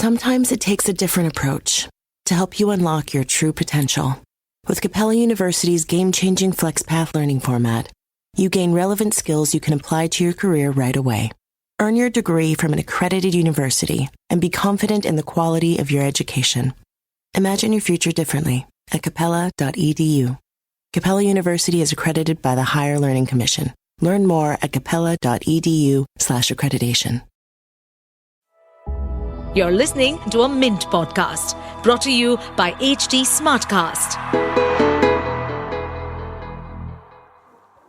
Sometimes it takes a different approach to help you unlock your true potential. With Capella University's game-changing FlexPath learning format, you gain relevant skills you can apply to your career right away. Earn your degree from an accredited university and be confident in the quality of your education. Imagine your future differently at capella.edu. Capella University is accredited by the Higher Learning Commission. Learn more at capella.edu/accreditation. You're listening to a Mint podcast brought to you by HT Smartcast.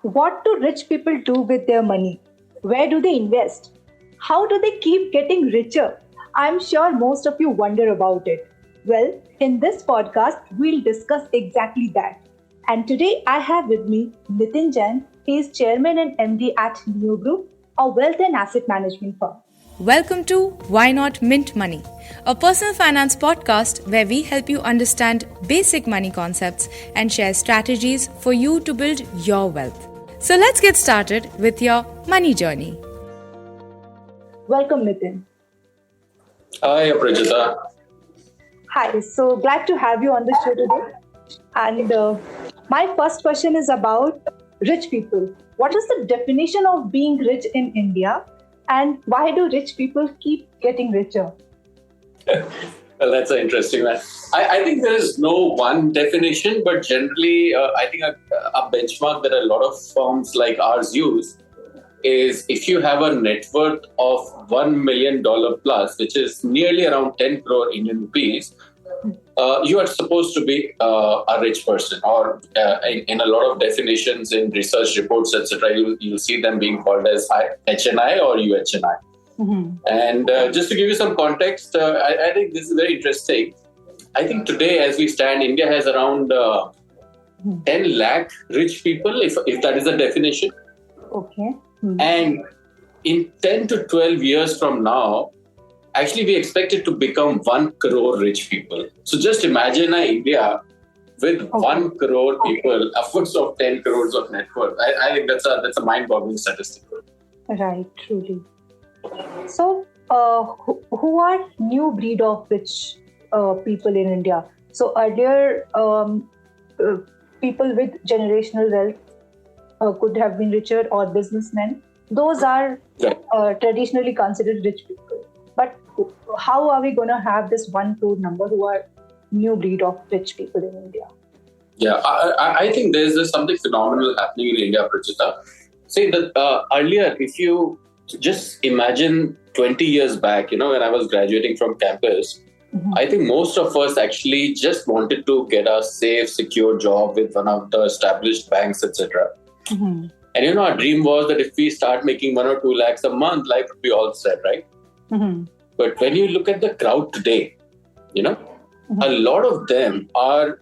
What do rich people do with their money? Where do they invest? How do they keep getting richer? I'm sure most of you wonder about it. Well, in this podcast, we'll discuss exactly that. And today I have with me Nitin Jain. He is Chairman and MD at Neo Group, a wealth and asset management firm. Welcome to Why Not Mint Money, a personal finance podcast where we help you understand basic money concepts and share strategies for you to build your wealth. So let's get started with your money journey. Welcome, Nitin. Hi, Aprajita. Hi, so glad to have you on the show today. And my first question is about rich people. What is the definition of being rich in India? And why do rich people keep getting richer? Well, that's an interesting one. I think there is no one definition, but generally, I think a benchmark that a lot of firms like ours use is if you have a net worth of $1 million plus, which is nearly around 10 crore Indian rupees, you are supposed to be a rich person, or in a lot of definitions in research reports, etc., you'll see them being called as HNI or UHNI. Mm-hmm. And just to give you some context, I think this is very interesting. I think today, as we stand, India has around 10 lakh rich people, if that is the definition. Okay. Mm-hmm. And in 10 to 12 years from now, actually, we expect it to become 1 crore rich people. So just imagine India with 1 crore people, upwards of 10 crores of net worth. I think that's a mind-boggling statistic. Right, truly. So, who are new breed of rich people in India? So earlier, people with generational wealth could have been richer, or businessmen. Those are traditionally considered rich people. But how are we going to have this 1 crore number who are new breed of rich people in India? Yeah, I think there's something phenomenal happening in India, Prachita. See, that earlier, if you just imagine 20 years back, when I was graduating from campus, mm-hmm. I think most of us actually just wanted to get a safe, secure job with one of the established banks, etc. Mm-hmm. And our dream was that if we start making 1 or 2 lakhs a month, life would be all set, right? Mm-hmm. But when you look at the crowd today, mm-hmm. a lot of them are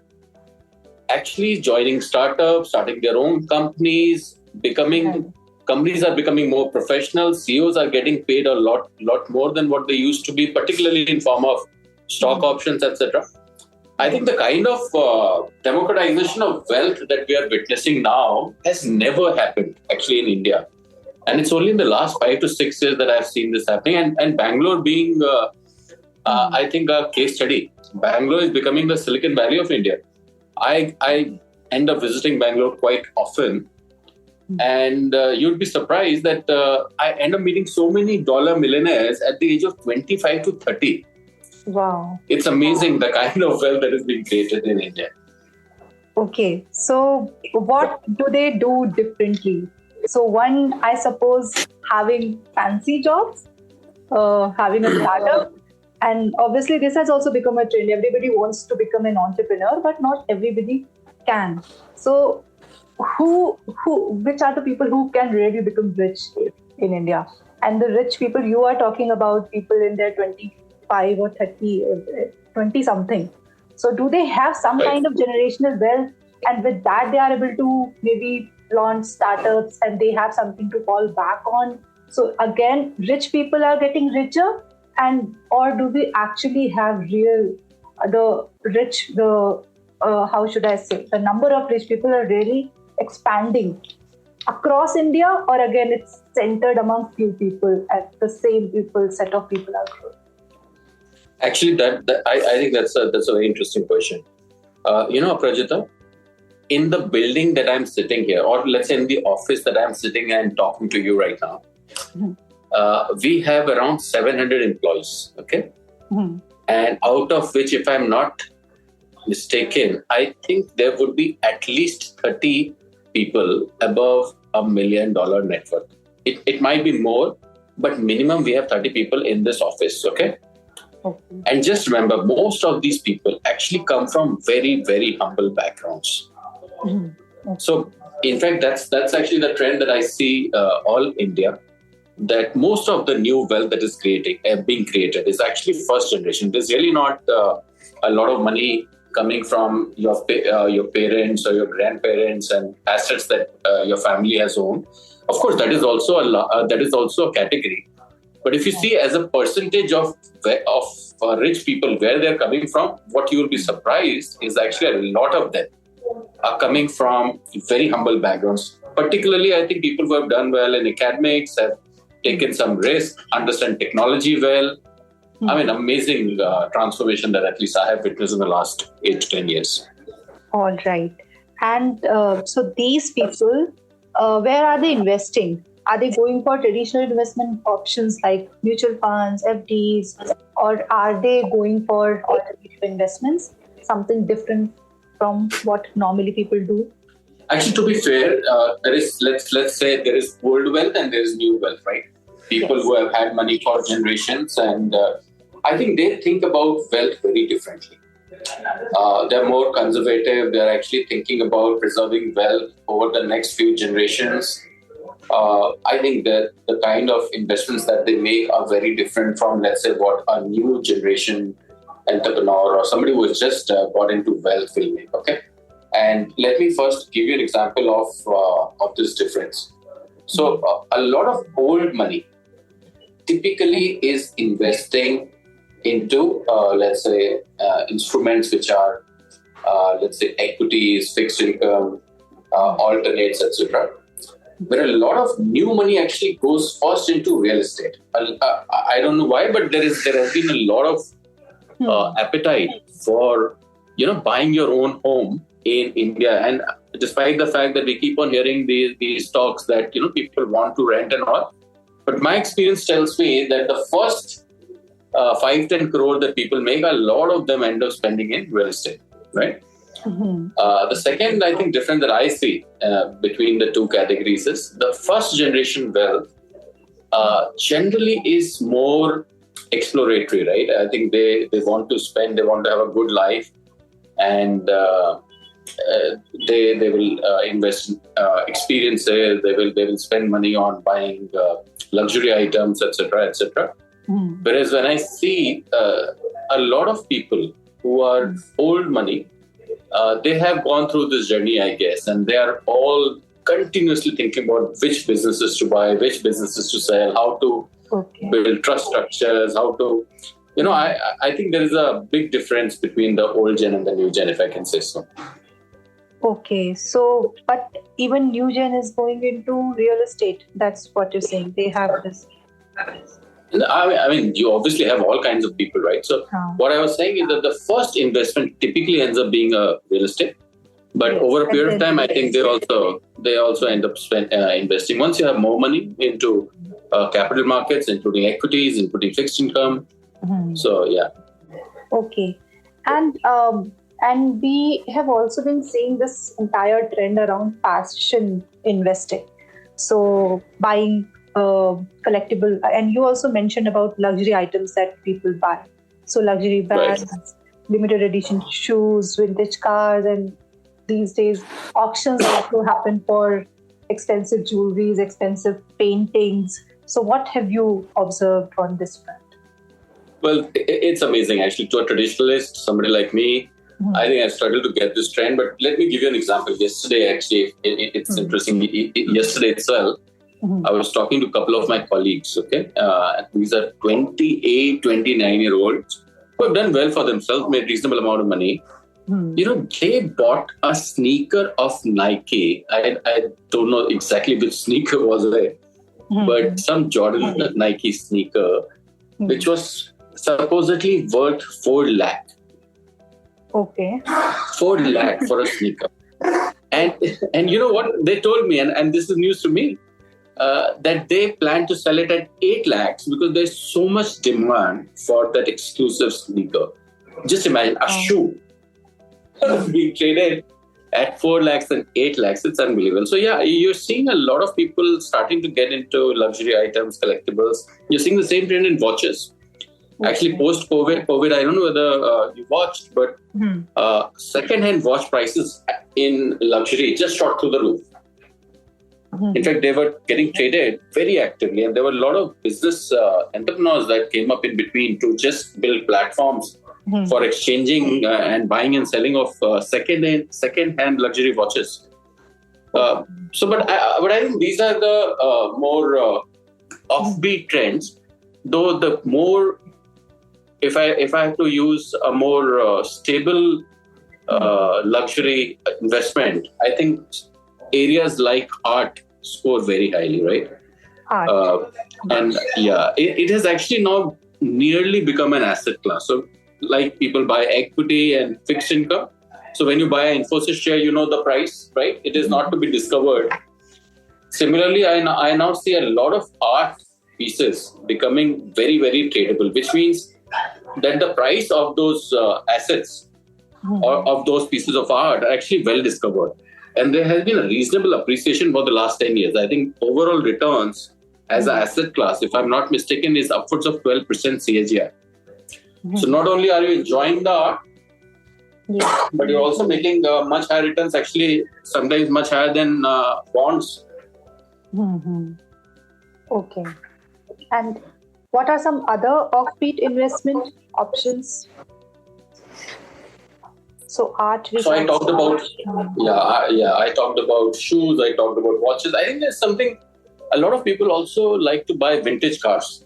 actually joining startups, starting their own companies, companies are becoming more professional. CEOs are getting paid a lot more than what they used to be, particularly in form of stock options, etc. I think the kind of democratization of wealth that we are witnessing now has never happened actually in India. And it's only in the last 5 to 6 years that I've seen this happening. And Bangalore being, I think, a case study. Bangalore is becoming the Silicon Valley of India. I end up visiting Bangalore quite often. And you'd be surprised that I end up meeting so many dollar millionaires at the age of 25 to 30. Wow. It's amazing the kind of wealth that is being created in India. Okay. So what do they do differently? So one, I suppose, having fancy jobs, having a startup. And obviously this has also become a trend. Everybody wants to become an entrepreneur, but not everybody can. So which are the people who can really become rich in India? And the rich people, you are talking about people in their 25 or 30 or 20 something. So do they have some kind of generational wealth? And with that, they are able to maybe launch startups and they have something to fall back on. So again, rich people are getting richer, or do we actually have the number of rich people are really expanding across India, or again, it's centered among few people and the same set of people are growing? Actually, I think that's a very interesting question. Aprajita, in the building that I'm sitting here, or let's say in the office that I'm sitting and talking to you right now, we have around 700 employees. Okay, and out of which, if I'm not mistaken, I think there would be at least 30 people above $1 million net worth. It might be more, but minimum we have 30 people in this office. Okay. And just remember, most of these people actually come from very, very humble backgrounds. So, in fact, that's actually the trend that I see all India, that most of the new wealth that is being created is actually first generation. There's really not a lot of money coming from your parents or your grandparents and assets that your family has owned. Of course, that is also a category. But if you see as a percentage of rich people where they're coming from, what you will be surprised is actually a lot of them are coming from very humble backgrounds. Particularly, I think people who have done well in academics, have taken some risk, understand technology well. I mean, amazing transformation that at least I have witnessed in the last 8 to 10 years. All right. And so these people, where are they investing? Are they going for traditional investment options like mutual funds, FDs, or are they going for alternative investments, something different from what normally people do? Actually, to be fair, there is let's say there is old wealth and there is new wealth, right? People who have had money for generations, and I think they think about wealth very differently. They're more conservative. They're actually thinking about preserving wealth over the next few generations. I think that the kind of investments that they make are very different from, let's say, what a new generation entrepreneur or somebody who has just got into wealth will make. Okay, and let me first give you an example of this difference. So, a lot of old money typically is investing into, let's say, instruments which are, let's say, equities, fixed income, alternates, etc. Where a lot of new money actually goes first into real estate. I don't know why, but there has been a lot of appetite for buying your own home in India, and despite the fact that we keep on hearing these talks that people want to rent and all, but my experience tells me that the first 5-10 crore that people make, a lot of them end up spending in real estate, right? The second, I think, difference that I see between the two categories is the first generation wealth generally is more exploratory, right? I think they want to spend, they want to have a good life, and they will invest in experiences. They will spend money on buying luxury items, etc., etc. Whereas when I see a lot of people who are old money, they have gone through this journey, I guess, and they are all continuously thinking about which businesses to buy, which businesses to sell, how to build trust structures, how to, I think there is a big difference between the old gen and the new gen, if I can say so. Okay, so, but even new gen is going into real estate. That's what you're saying. They have this. I mean, you obviously have all kinds of people, right? So what I was saying is that the first investment typically ends up being a real estate, but over a period of time, I think they also end up investing. Once you have more money into capital markets, including equities, including fixed income. So yeah. Okay, and we have also been seeing this entire trend around passion investing. So buying collectible, and you also mentioned about luxury items that people buy. So luxury bags, limited edition shoes, vintage cars, and these days auctions also happen for expensive jewelries, expensive paintings. So what have you observed on this front? Well, it's amazing actually. To a traditionalist, somebody like me, I think I struggle to get this trend. But let me give you an example. Yesterday, actually, it's interesting. Yesterday itself, I was talking to a couple of my colleagues, okay? These are 28, 29-year-olds who have done well for themselves, made reasonable amount of money. They bought a sneaker of Nike. I don't know exactly which sneaker was it, but some Jordan Nike sneaker, which was supposedly worth 4 lakh. Okay. 4 lakh for a sneaker. And you know what they told me, and this is news to me, that they plan to sell it at 8 lakhs because there's so much demand for that exclusive sneaker. Just imagine a shoe being traded at 4 lakhs and 8 lakhs. It's unbelievable. So yeah, you're seeing a lot of people starting to get into luxury items, collectibles. You're seeing the same trend in watches. Actually, post-COVID, I don't know whether you watched, but second-hand watch prices in luxury just shot through the roof. In fact, they were getting traded very actively, and there were a lot of business entrepreneurs that came up in between to just build platforms for exchanging and buying and selling of second-hand luxury watches. But I think these are the more offbeat trends. Though the more, if I have to use a more stable luxury investment, I think areas like art score very highly, right? And yeah, it has actually now nearly become an asset class. So like people buy equity and fixed income. So when you buy an Infosys share, you know the price, right? It is not to be discovered. Similarly, I now see a lot of art pieces becoming very, very tradable, which means that the price of those assets or of those pieces of art are actually well discovered. And there has been a reasonable appreciation for the last 10 years. I think overall returns as an asset class, if I'm not mistaken, is upwards of 12% CAGR. So not only are you enjoying the art, but you're also making much higher returns, actually sometimes much higher than bonds. Okay. And what are some other offbeat investment options? So art. So I talked about I talked about shoes. I talked about watches. I think there's something. A lot of people also like to buy vintage cars.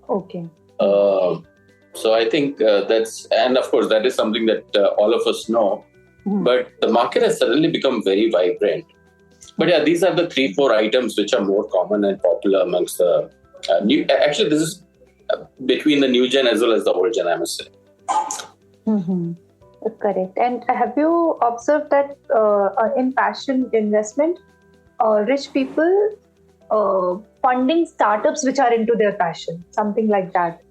Okay. So I think and of course that is something that all of us know. But the market has suddenly become very vibrant. But yeah, these are the 3-4 items which are more common and popular amongst the new. Actually, this is between the new gen as well as the old gen, I must say. Correct. And have you observed that in passion investment, rich people funding startups which are into their passion, something like that?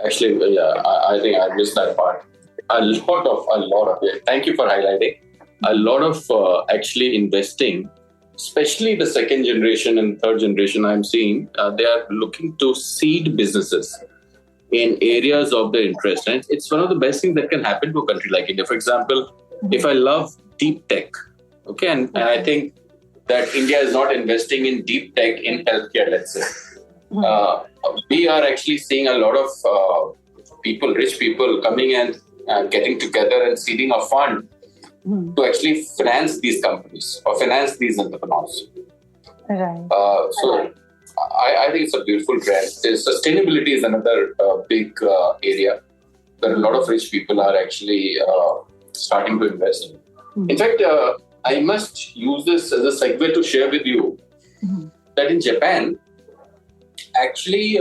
Actually, yeah, I think I missed that part. A lot of it. Thank you for highlighting. A lot of actually investing, especially the second generation and third generation I'm seeing, they are looking to seed businesses in areas of their interest. And it's one of the best things that can happen to a country like India. For example, if I love deep tech, okay, and I think that India is not investing in deep tech in healthcare, let's say. We are actually seeing a lot of rich people coming and getting together and seeding a fund to actually finance these companies or finance these entrepreneurs. Right. So I think it's a beautiful trend. Sustainability is another big area where a lot of rich people are actually starting to invest. In fact, I must use this as a segue to share with you that in Japan, actually,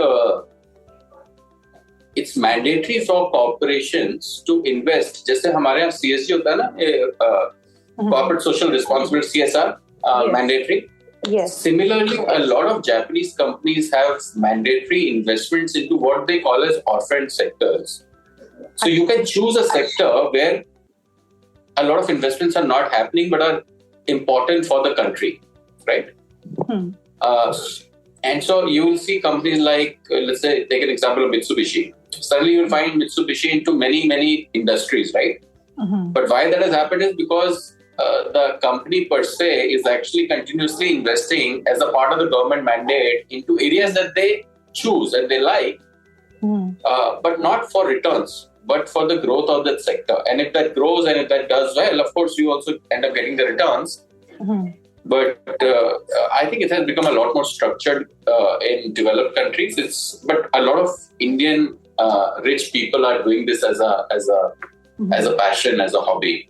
it's mandatory for corporations to invest. Just like हमारे यहाँ CSR होता है ना, corporate social responsibility CSR, mandatory. Yes. Similarly, a lot of Japanese companies have mandatory investments into what they call as orphan sectors. So you can choose a sector where a lot of investments are not happening but are important for the country, right? And so you will see companies like, let's say, take an example of Mitsubishi. Suddenly you will find Mitsubishi into many, many industries, right? But why that has happened is because the company per se is actually continuously investing as a part of the government mandate into areas that they choose and they like, but not for returns, but for the growth of that sector. And if that grows and if that does well, of course, you also end up getting the returns. But I think it has become a lot more structured in developed countries. But a lot of Indian rich people are doing this as a passion, as a hobby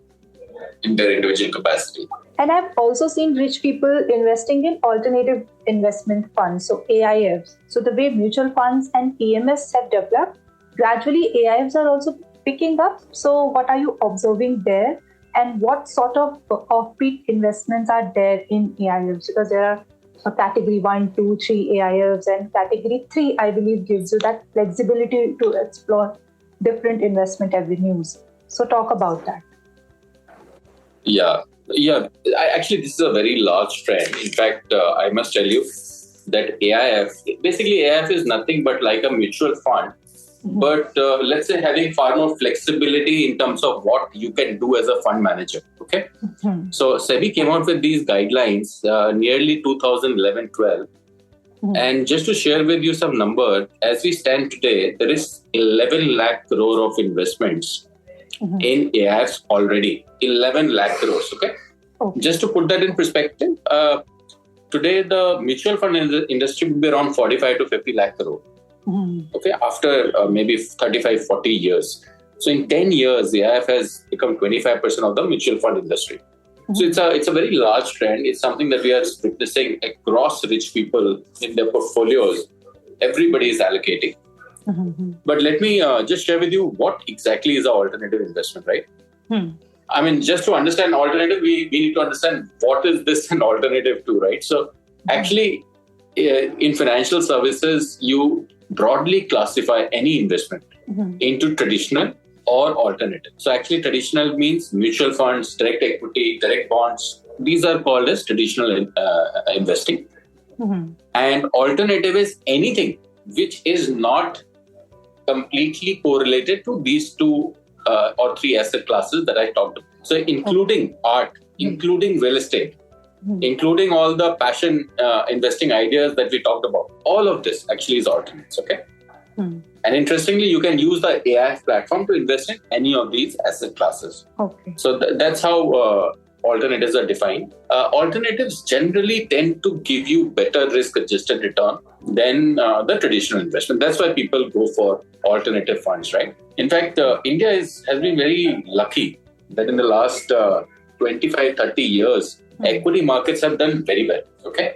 in their individual capacity. And I've also seen rich people investing in alternative investment funds, so AIFs. So the way mutual funds and PMS have developed, gradually AIFs are also picking up. So what are you observing there? And what sort of off-peak investments are there in AIFs? Because there are a category 1, 2, 3 AIFs, and category 3, I believe, gives you that flexibility to explore different investment avenues. So talk about that. Yeah. Actually, this is a very large trend. In fact, I must tell you that AIF is nothing but like a mutual fund. Mm-hmm. But let's say having far more flexibility in terms of what you can do as a fund manager. Okay. Mm-hmm. So SEBI came out with these guidelines nearly 2011-12. Mm-hmm. And just to share with you some number, as we stand today, there is 11 lakh crore of investments in AIFs already. 11 lakh crores. Okay. Just to put that in perspective, today the mutual fund industry will be around 45 to 50 lakh crore. Okay, after maybe 35, 40 years. So in 10 years, the AIF has become 25% of the mutual fund industry. So it's a very large trend. It's something that we are witnessing across rich people in their portfolios. Everybody is allocating. But let me just share with you what exactly is an alternative investment, right? I mean, just to understand alternative, we need to understand what is this an alternative to, right? So actually, in financial services, you broadly classify any investment into traditional or alternative. So actually, traditional means mutual funds, direct equity, direct bonds. These are called as traditional investing. And alternative is anything which is not completely correlated to these two or three asset classes that I talked about. So including art, including real estate, including all the passion investing ideas that we talked about. All of this actually is alternates, okay? And interestingly, you can use the AIF platform to invest in any of these asset classes. Okay. So that's how alternatives are defined. Alternatives generally tend to give you better risk-adjusted return than the traditional investment. That's why people go for alternative funds, right? In fact, India has been very lucky that in the last 25, 30 years, equity markets have done very well, okay?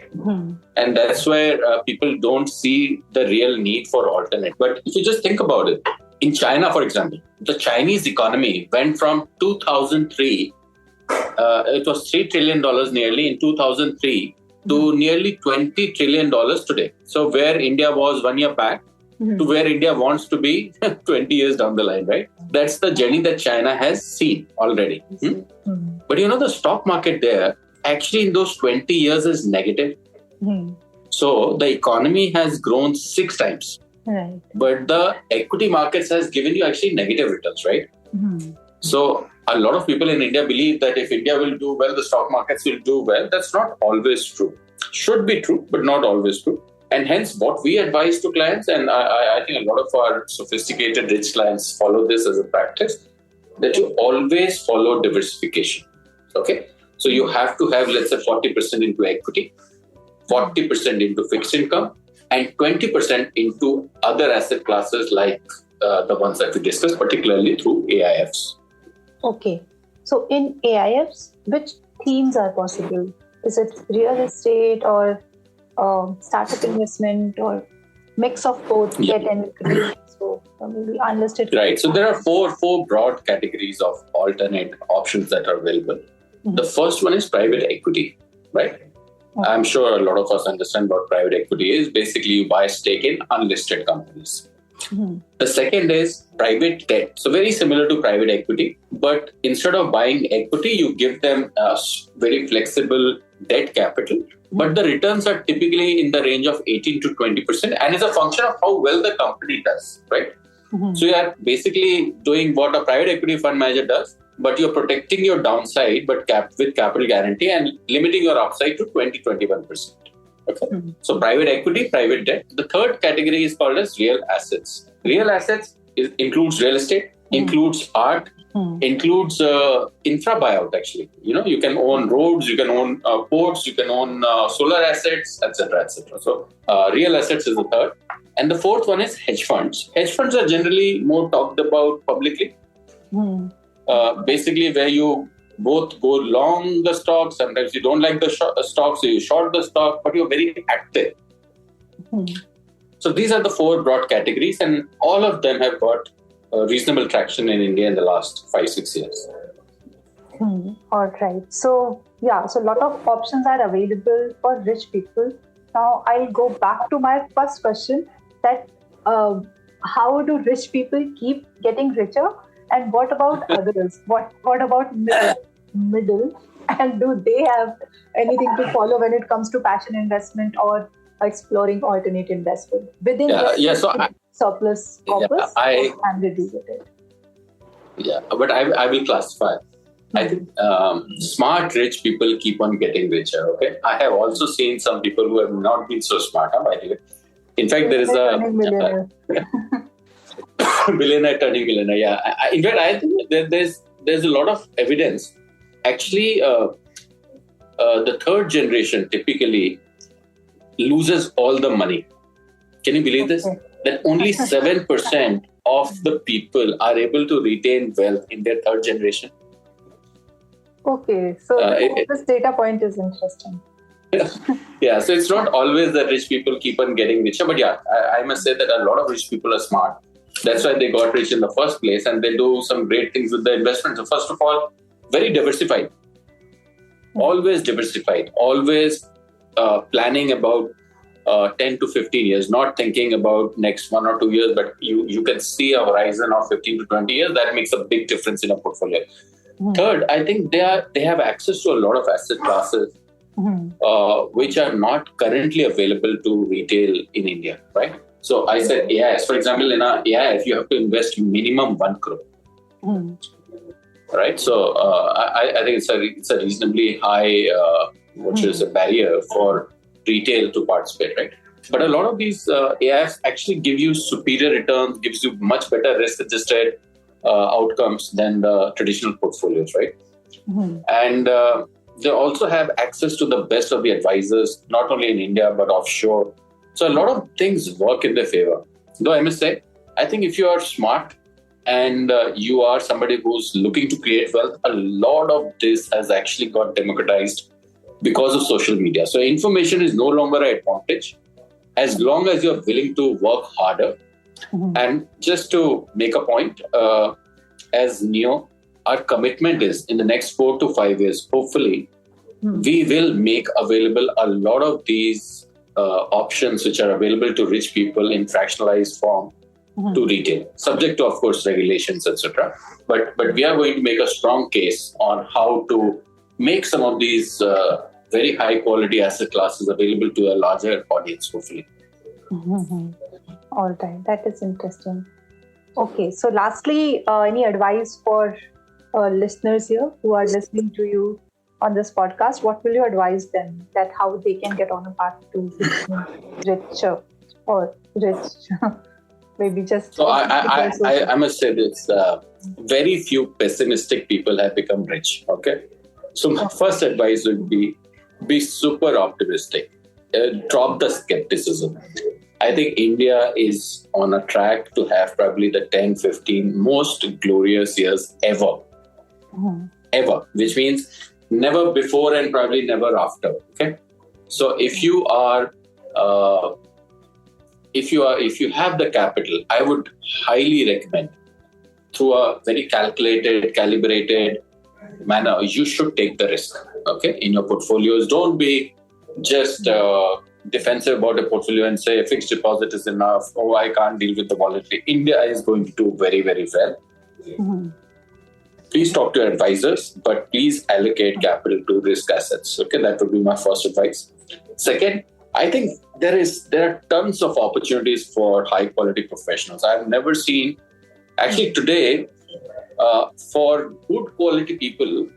And that's where people don't see the real need for alternate. But if you just think about it, in China, for example, the Chinese economy went from 2003, it was $3 trillion nearly in 2003 to nearly $20 trillion today. So where India was 1 year back to where India wants to be 20 years down the line, right? That's the journey that China has seen already. But the stock market there, actually in those 20 years is negative. So the economy has grown 6 times. Right. But the equity markets has given you actually negative returns, right? So a lot of people in India believe that if India will do well, the stock markets will do well. That's not always true. Should be true, but not always true. And hence what we advise to clients, and I think a lot of our sophisticated rich clients follow this as a practice, that you always follow diversification. Okay? So you have to have, let's say, 40% into equity, 40% into fixed income, and 20% into other asset classes like the ones that we discussed, particularly through AIFs. Okay. So in AIFs, which themes are possible? Is it real estate or startup investment or mix of both, debt and equity? So maybe unlisted. Right. So there are four broad categories of alternate options that are available. The first one is private equity, right? Okay. I'm sure a lot of us understand what private equity is. Basically, you buy stake in unlisted companies. The second is private debt. So very similar to private equity, but instead of buying equity, you give them very flexible debt capital. But the returns are typically in the range of 18 to 20%, and it's a function of how well the company does, right? So you are basically doing what a private equity fund manager does, but you're protecting your downside, but with capital guarantee and limiting your upside to 20-21%. Okay. So private equity, private debt. The third category is called as real assets. Real assets includes real estate, includes art, includes infra buyout actually. You can own roads, you can own ports, you can own solar assets, etc., etc. So real assets is the third. And the fourth one is hedge funds. Hedge funds are generally more talked about publicly. Basically where you both go long the stock, sometimes you don't like the stock, so you short the stock, but you're very active. So these are the four broad categories, and all of them have got reasonable traction in India in the last 5-6 years. All right. So a lot of options are available for rich people. Now I'll go back to my first question, that how do rich people keep getting richer, and what about others? What about middle? And do they have anything to follow when it comes to passion investment or exploring alternate investment within surplus corpus and reduce it? Yeah, but I will classify. I think smart rich people keep on getting richer. Okay, I have also seen some people who have not been so smart. By the way, in fact, there is a billionaire turning millionaire. Yeah, in fact, I think there's a lot of evidence. Actually, the third generation typically loses all the money. Can you believe this? That only 7% of the people are able to retain wealth in their third generation. Okay, so this data point is interesting. Yeah, so it's not always that rich people keep on getting richer, but yeah, I must say that a lot of rich people are smart. That's why they got rich in the first place, and they do some great things with the investments. So first of all, very diversified, always diversified, always planning about 10 to 15 years, not thinking about next 1 or 2 years, but you can see a horizon of 15 to 20 years. That makes a big difference in a portfolio. Third, I think they have access to a lot of asset classes which are not currently available to retail in India, right? So I said AIS, for example, in a AIS, you have to invest minimum 1 crore. Right, so I think it's a reasonably high, which is a barrier for retail to participate, right? But a lot of these AIFs actually give you superior returns, gives you much better risk-adjusted outcomes than the traditional portfolios, right? And they also have access to the best of the advisors, not only in India but offshore. So a lot of things work in their favor. Though I must say, I think if you are smart and you are somebody who's looking to create wealth, a lot of this has actually got democratized because of social media. So information is no longer an advantage as long as you're willing to work harder. And just to make a point, as Neo, our commitment is in the next 4 to 5 years, hopefully, we will make available a lot of these options which are available to rich people in fractionalized form to retail, subject to, of course, regulations, etc. But we are going to make a strong case on how to make some of these very high quality asset classes available to a larger audience, hopefully. All right, that is interesting. Okay, so lastly, any advice for listeners here who are listening to you on this podcast? What will you advise them that how they can get on a path to becoming richer or rich? Maybe just. So I must say this: very few pessimistic people have become rich. Okay, so my first advice would be super optimistic. Drop the skepticism. I think India is on a track to have probably the 10-15 most glorious years ever. Ever, which means never before and probably never after. Okay, so if you have the capital, I would highly recommend, through a very calculated, calibrated manner, you should take the risk. Okay, in your portfolios, don't be just defensive about a portfolio and say a fixed deposit is enough. Oh, I can't deal with the volatility. India is going to do very, very well. Please talk to your advisors, but please allocate capital to risk assets. Okay, that would be my first advice. Second, I think there are tons of opportunities for high quality professionals. I've never seen, actually today, for good quality people,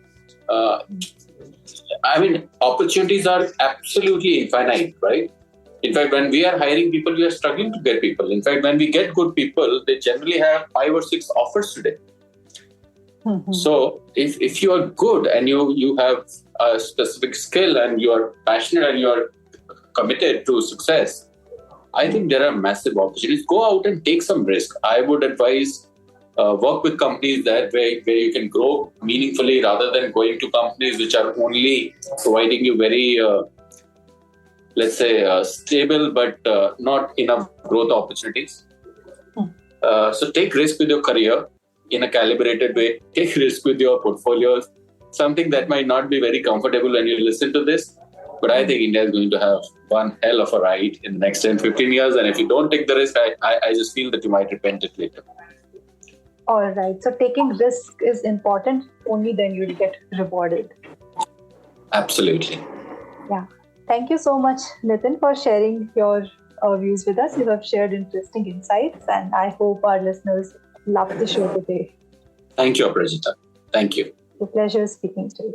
opportunities are absolutely infinite, right? In fact, when we are hiring people, we are struggling to get people. In fact, when we get good people, they generally have 5 or 6 offers today. So if you are good and you have a specific skill and you are passionate and you are committed to success, I think there are massive opportunities. Go out and take some risk. I would advise work with companies where you can grow meaningfully rather than going to companies which are only providing you very let's say, stable but not enough growth opportunities. So take risk with your career in a calibrated way. Take risk with your portfolios. Something that might not be very comfortable when you listen to this, but I think India is going to have one hell of a ride in the next 10, 15 years. And if you don't take the risk, I just feel that you might repent it later. All right. So taking risk is important. Only then you'll get rewarded. Absolutely. Yeah. Thank you so much, Nitin, for sharing your views with us. You have shared interesting insights, and I hope our listeners love the show today. Thank you, Aprajita. Thank you. It's a pleasure speaking to you.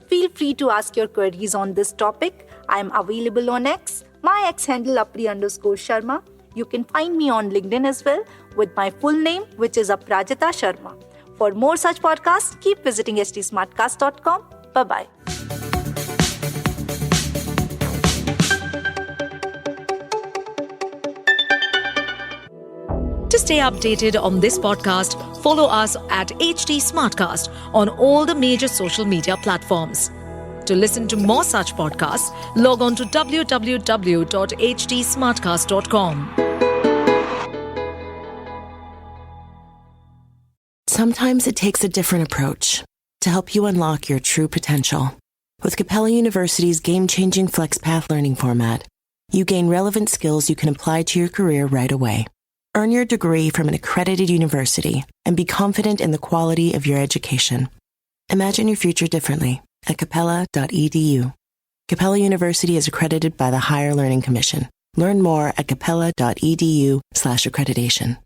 Feel free to ask your queries on this topic. I am available on X. My X handle _Sharma. You can find me on LinkedIn as well with my full name, which is Aprajita Sharma. For more such podcasts, keep visiting htsmartcast.com. Bye-bye. To stay updated on this podcast, follow us at HT Smartcast on all the major social media platforms. To listen to more such podcasts, log on to www.htsmartcast.com. Sometimes it takes a different approach to help you unlock your true potential. With Capella University's game-changing FlexPath learning format, you gain relevant skills you can apply to your career right away. Earn your degree from an accredited university and be confident in the quality of your education. Imagine your future differently at capella.edu. Capella University is accredited by the Higher Learning Commission. Learn more at capella.edu/accreditation.